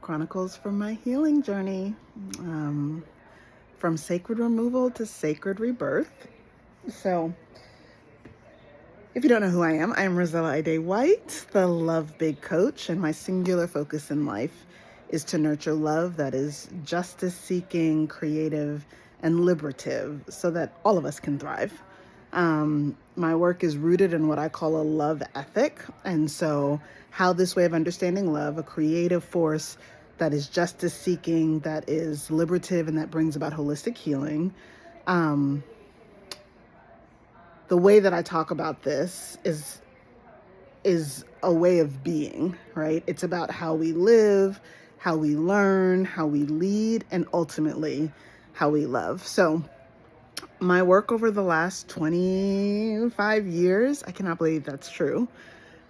Chronicles from my healing journey, from sacred removal to sacred rebirth. So, if you don't know who I am Rosella Ide White, the Love Big Coach, and my singular focus in life is to nurture love that is justice seeking, creative, and liberative so that all of us can thrive. My work is rooted in what I call a love ethic. And so, how this way of understanding love, a creative force that is justice seeking, that is liberative, and that brings about holistic healing. The way that I talk about this is a way of being, right? It's about how we live, how we learn, how we lead, and ultimately how we love. So, my work over the last 25 years, I cannot believe that's true,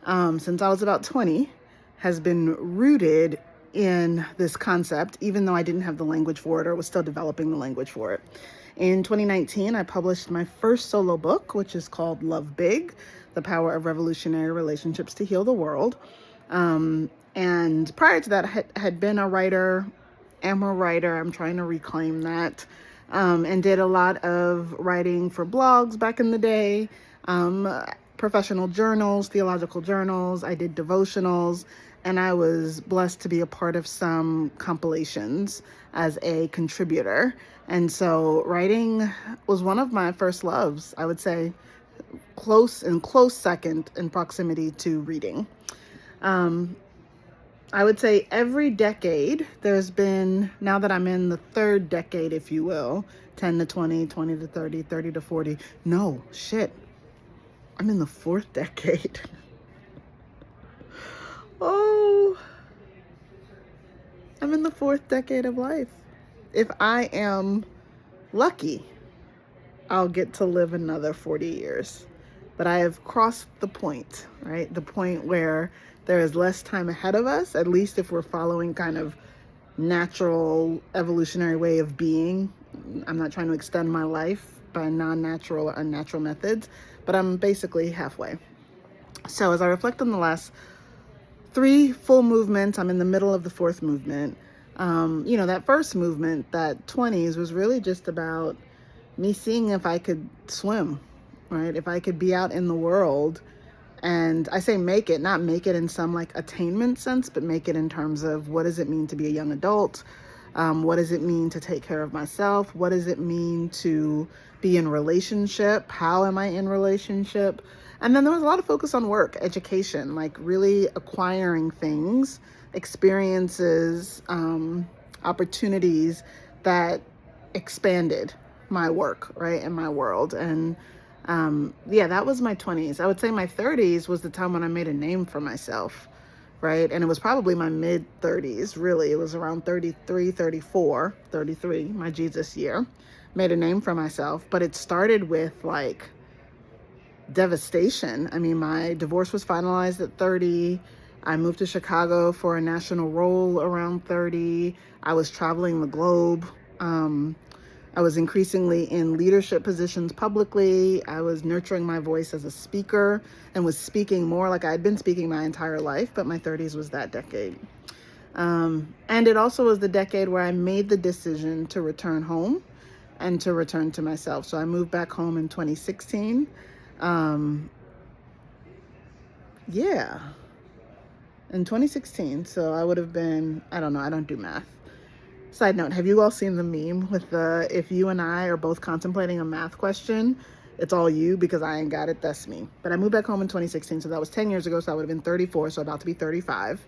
since I was about 20, has been rooted in this concept, even though I didn't have the language for it or was still developing the language for it. In 2019, I published my first solo book, which is called Love Big, The Power of Revolutionary Relationships to Heal the World. And prior to that, I had been a writer, am a writer. I'm trying to reclaim that. And did a lot of writing for blogs back in the day, professional journals, theological journals. I did devotionals, and I was blessed to be a part of some compilations as a contributor. And so writing was one of my first loves, I would say, close second in proximity to reading. I would say every decade there's been, now that I'm in the third decade, if you will, 10 to 20, 20 to 30, 30 to 40. No, shit. I'm in the fourth decade. Oh, I'm in the fourth decade of life. If I am lucky, I'll get to live another 40 years. But I have crossed the point, right? The point where there is less time ahead of us, at least if we're following kind of natural evolutionary way of being. I'm not trying to extend my life by non-natural or unnatural methods, but I'm basically halfway. So as I reflect on the last 3 full movements, I'm in the middle of the 4th movement. That first movement, that 20s, was really just about me seeing if I could swim, right? If I could be out in the world. And I say make it, not make it in some like attainment sense, but make it in terms of what does it mean to be a young adult? What does it mean to take care of myself? What does it mean to be in relationship? How am I in relationship? And then there was a lot of focus on work, education, like really acquiring things, experiences, opportunities that expanded my work, right, in my world. And that was my 20s. I would say my 30s was the time when I made a name for myself, right? And it was probably my mid 30s, really. It was around 33, 34, 33, my Jesus year. Made a name for myself, but it started with like devastation. I mean, my divorce was finalized at 30. I moved to Chicago for a national role around 30. I was traveling the globe. I was increasingly in leadership positions publicly. I was nurturing my voice as a speaker and was speaking more like I'd been speaking my entire life, but my 30s was that decade. And it also was the decade where I made the decision to return home and to return to myself. So I moved back home in 2016. In 2016. So I would have been, I don't know, I don't do math. Side note, have you all seen the meme with the, if you and I are both contemplating a math question, it's all you because I ain't got it, that's me. But I moved back home in 2016, so that was 10 years ago, so I would have been 34, so about to be 35,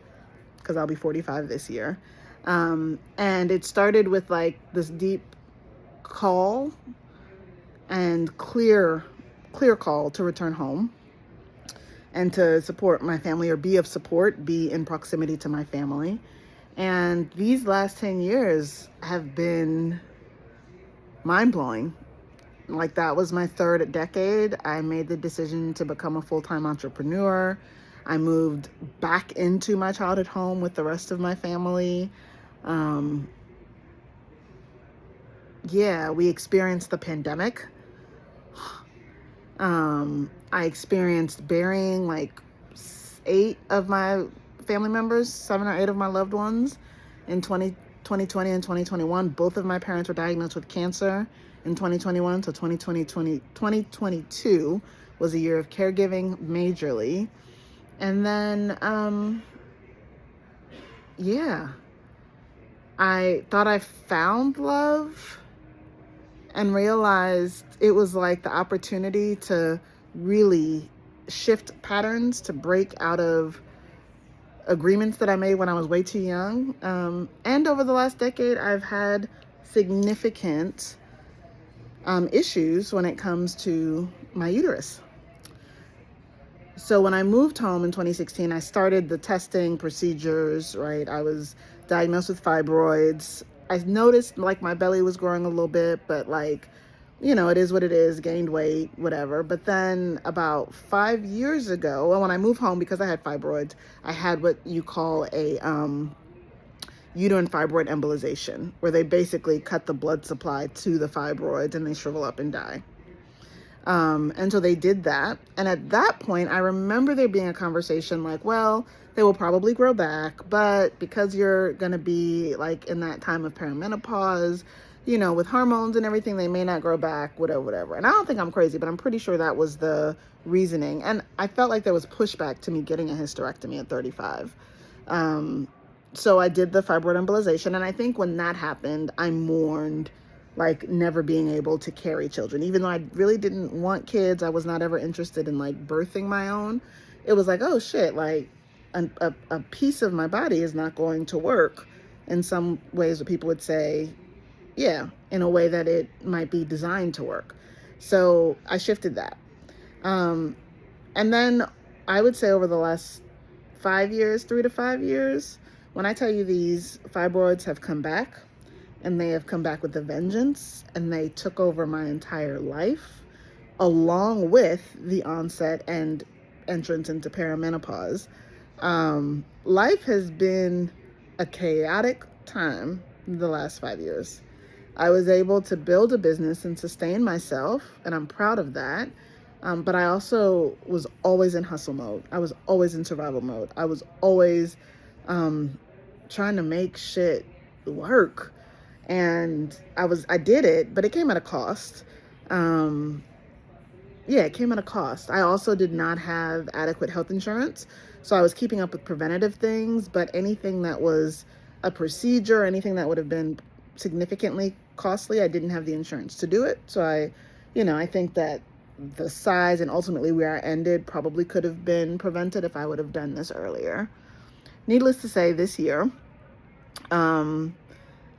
because I'll be 45 this year. And it started with like this deep call and clear call to return home and to support my family, or be of support, be in proximity to my family. And these last 10 years have been mind-blowing. Like, that was my third decade. I made the decision to become a full-time entrepreneur. I moved back into my childhood home with the rest of my family. We experienced the pandemic. I experienced burying like 8 of my family members, 7 or 8 of my loved ones. in 2020 and 2021. Both of my parents were diagnosed with cancer in 2021. So 2022 was a year of caregiving majorly. And then, yeah, I thought I found love and realized it was like the opportunity to really shift patterns, to break out of agreements that I made when I was way too young. And over the last decade, I've had significant issues when it comes to my uterus. So when I moved home in 2016, I started the testing procedures, right? I was diagnosed with fibroids. I noticed like my belly was growing a little bit, but like, you know, it is what it is, gained weight, whatever. But then about 5 years ago, well, when I moved home, because I had fibroids, I had what you call a uterine fibroid embolization, where they basically cut the blood supply to the fibroids and they shrivel up and die. And so they did that. And at that point, I remember there being a conversation like, well, they will probably grow back, but because you're going to be like in that time of perimenopause, you know, with hormones and everything, they may not grow back, whatever. And I don't think I'm crazy, but I'm pretty sure that was the reasoning. And I felt like there was pushback to me getting a hysterectomy at 35. So I did the fibroid embolization. And I think when that happened, I mourned like never being able to carry children. Even though I really didn't want kids, I was not ever interested in like birthing my own. It was like, oh shit, like a piece of my body is not going to work in some ways what people would say, yeah, in a way that it might be designed to work. So I shifted that. And then I would say over the last 5 years, 3 to 5 years, when I tell you these fibroids have come back, and they have come back with a vengeance, and they took over my entire life, along with the onset and entrance into perimenopause. Life has been a chaotic time the last 5 years. I was able to build a business and sustain myself, and I'm proud of that. But I also was always in hustle mode. I was always in survival mode. I was always trying to make shit work. And I did it, but it came at a cost. It came at a cost. I also did not have adequate health insurance. So I was keeping up with preventative things, but anything that was a procedure, anything that would have been significantly costly, I didn't have the insurance to do it. So I think that the size and ultimately where I ended probably could have been prevented if I would have done this earlier. Needless to say, this year,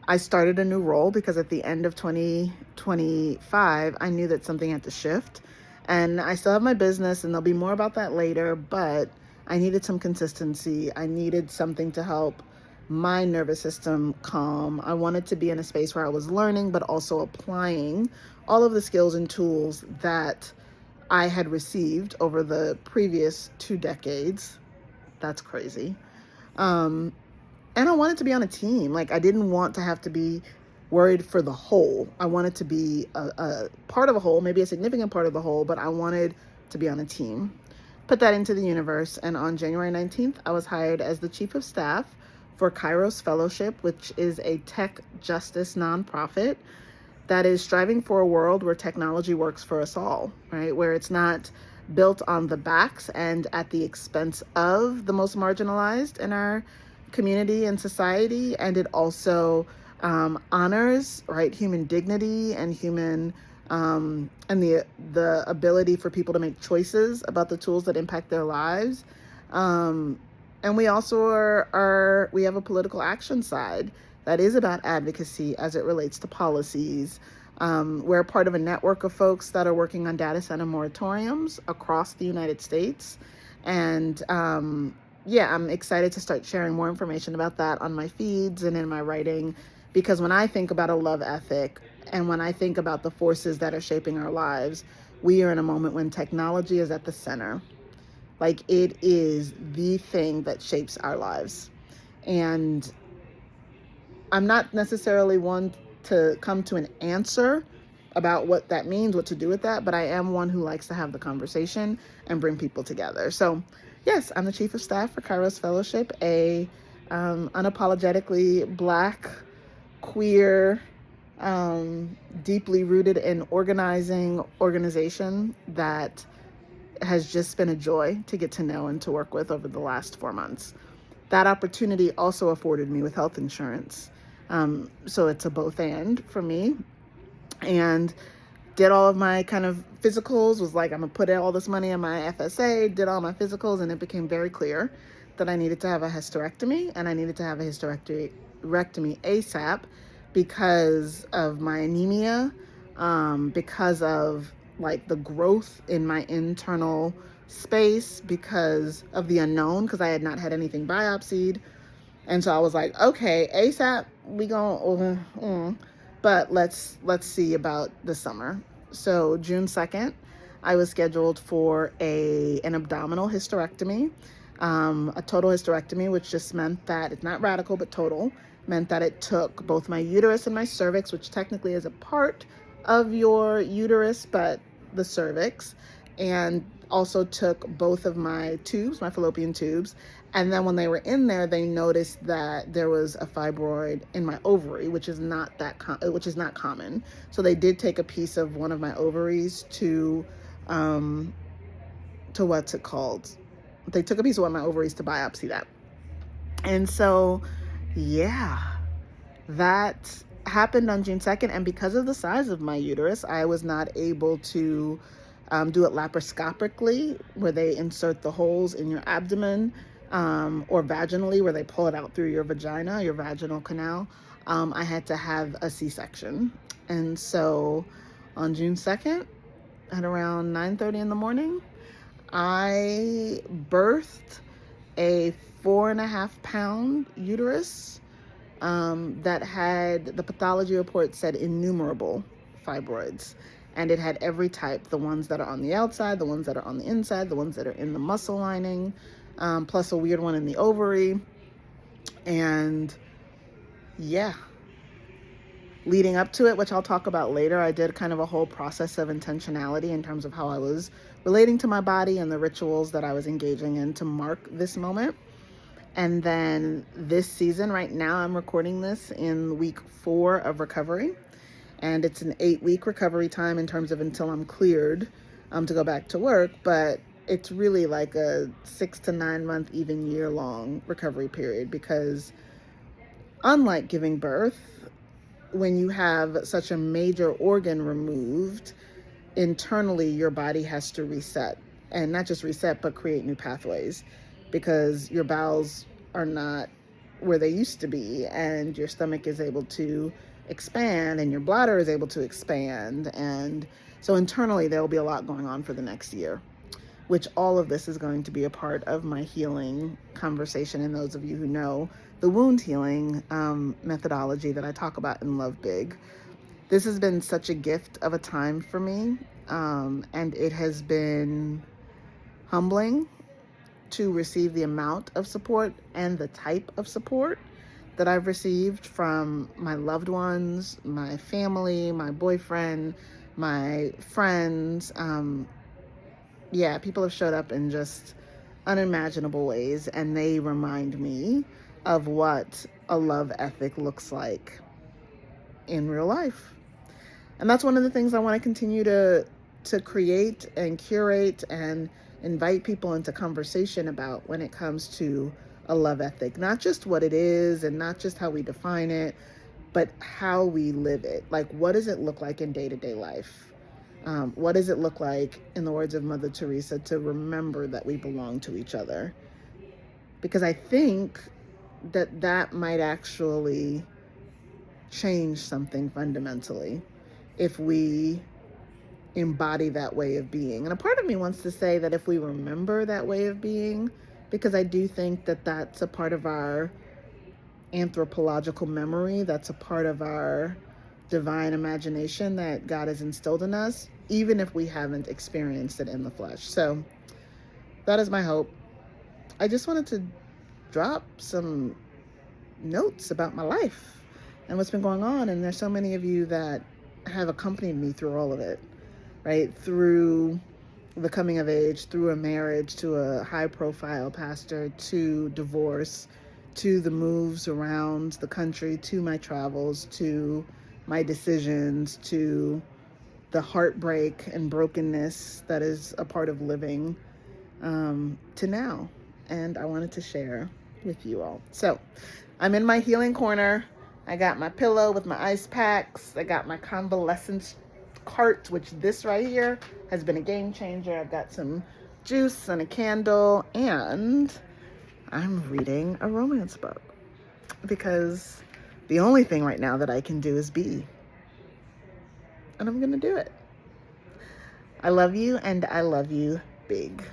I started a new role because at the end of 2025, I knew that something had to shift. And I still have my business, and there'll be more about that later, but I needed some consistency. I needed something to help my nervous system calm. I wanted to be in a space where I was learning, but also applying all of the skills and tools that I had received over the previous 2 decades. That's crazy. And I wanted to be on a team. Like, I didn't want to have to be worried for the whole. I wanted to be a part of a whole, maybe a significant part of the whole, but I wanted to be on a team. Put that into the universe. And on January 19th, I was hired as the chief of staff for Kairos Fellowship, which is a tech justice nonprofit that is striving for a world where technology works for us all, right? Where it's not built on the backs and at the expense of the most marginalized in our community and society, and it also honors, right, human dignity and human and the ability for people to make choices about the tools that impact their lives. And we also we have a political action side that is about advocacy as it relates to policies. We're part of a network of folks that are working on data center moratoriums across the United States, and I'm excited to start sharing more information about that on my feeds and in my writing, because when I think about a love ethic and when I think about the forces that are shaping our lives, we are in a moment when technology is at the center. Like, it is the thing that shapes our lives. And I'm not necessarily one to come to an answer about what that means, what to do with that, but I am one who likes to have the conversation and bring people together. So yes, I'm the chief of staff for Kairos Fellowship, a unapologetically Black, queer, deeply rooted in organizing organization that has just been a joy to get to know and to work with over the last 4 months. That opportunity also afforded me with health insurance. So it's a both and for me. And did all of my kind of physicals, was like, I'm gonna put all this money in my FSA, did all my physicals, and it became very clear that I needed to have a hysterectomy, and I needed to have a hysterectomy ASAP because of my anemia, because of like the growth in my internal space, because of the unknown, because I had not had anything biopsied. And so I was like, okay, ASAP, we gon' but let's see about the summer. So June 2nd, I was scheduled for an abdominal hysterectomy, a total hysterectomy, which just meant that it's not radical but total, meant that it took both my uterus and my cervix, which technically is a part of your uterus, but the cervix, and also took both of my tubes, my fallopian tubes. And then when they were in there, they noticed that there was a fibroid in my ovary, which is not common. So they did take a piece of one of my ovaries to what's it called? They took a piece of one of my ovaries to biopsy that. And so, yeah, that happened on June 2nd. And because of the size of my uterus, I was not able to do it laparoscopically, where they insert the holes in your abdomen, or vaginally, where they pull it out through your vagina, your vaginal canal. I had to have a C-section. And so on June 2nd, at around 9:30 in the morning, I birthed a 4.5-pound uterus that had, the pathology report said, innumerable fibroids. And it had every type, the ones that are on the outside, the ones that are on the inside, the ones that are in the muscle lining, plus a weird one in the ovary. And yeah, leading up to it, which I'll talk about later, I did kind of a whole process of intentionality in terms of how I was relating to my body and the rituals that I was engaging in to mark this moment. And then this season, right now, I'm recording this in week 4 of recovery. And it's an 8-week recovery time in terms of until I'm cleared to go back to work. But it's really like a 6 to 9 month, even year-long recovery period, because unlike giving birth, when you have such a major organ removed, internally your body has to reset. And not just reset, but create new pathways, because your bowels are not where they used to be, and your stomach is able to expand, and your bladder is able to expand. And so internally there will be a lot going on for the next year, which all of this is going to be a part of my healing conversation. And those of you who know the wound healing methodology that I talk about in Love Big, this has been such a gift of a time for me. And it has been humbling to receive the amount of support and the type of support that I've received from my loved ones, my family, my boyfriend, my friends. Yeah, people have showed up in just unimaginable ways, and they remind me of what a love ethic looks like in real life. And that's one of the things I want to continue to create and curate and invite people into conversation about when it comes to a love ethic. Not just what it is and not just how we define it, but how we live it. Like, what does it look like in day-to-day life? What does it look like, in the words of Mother Teresa, to remember that we belong to each other? Because I think that might actually change something fundamentally if we embody that way of being. And a part of me wants to say that if we remember that way of being, because I do think that that's a part of our anthropological memory, that's a part of our divine imagination that God has instilled in us, even if we haven't experienced it in the flesh. So that is my hope. I just wanted to drop some notes about my life and what's been going on. And there's so many of you that have accompanied me through all of it, right? Through the coming of age, through a marriage to a high profile pastor, to divorce, to the moves around the country, to my travels, to my decisions, to the heartbreak and brokenness that is a part of living, to now. And I wanted to share with you all. So I'm in my healing corner. I got my pillow with my ice packs. I got my convalescence cart, which this right here has been a game changer. I've got some juice and a candle, and I'm reading a romance book because the only thing right now that I can do is be. And I'm going to do it. I love you, and I love you big.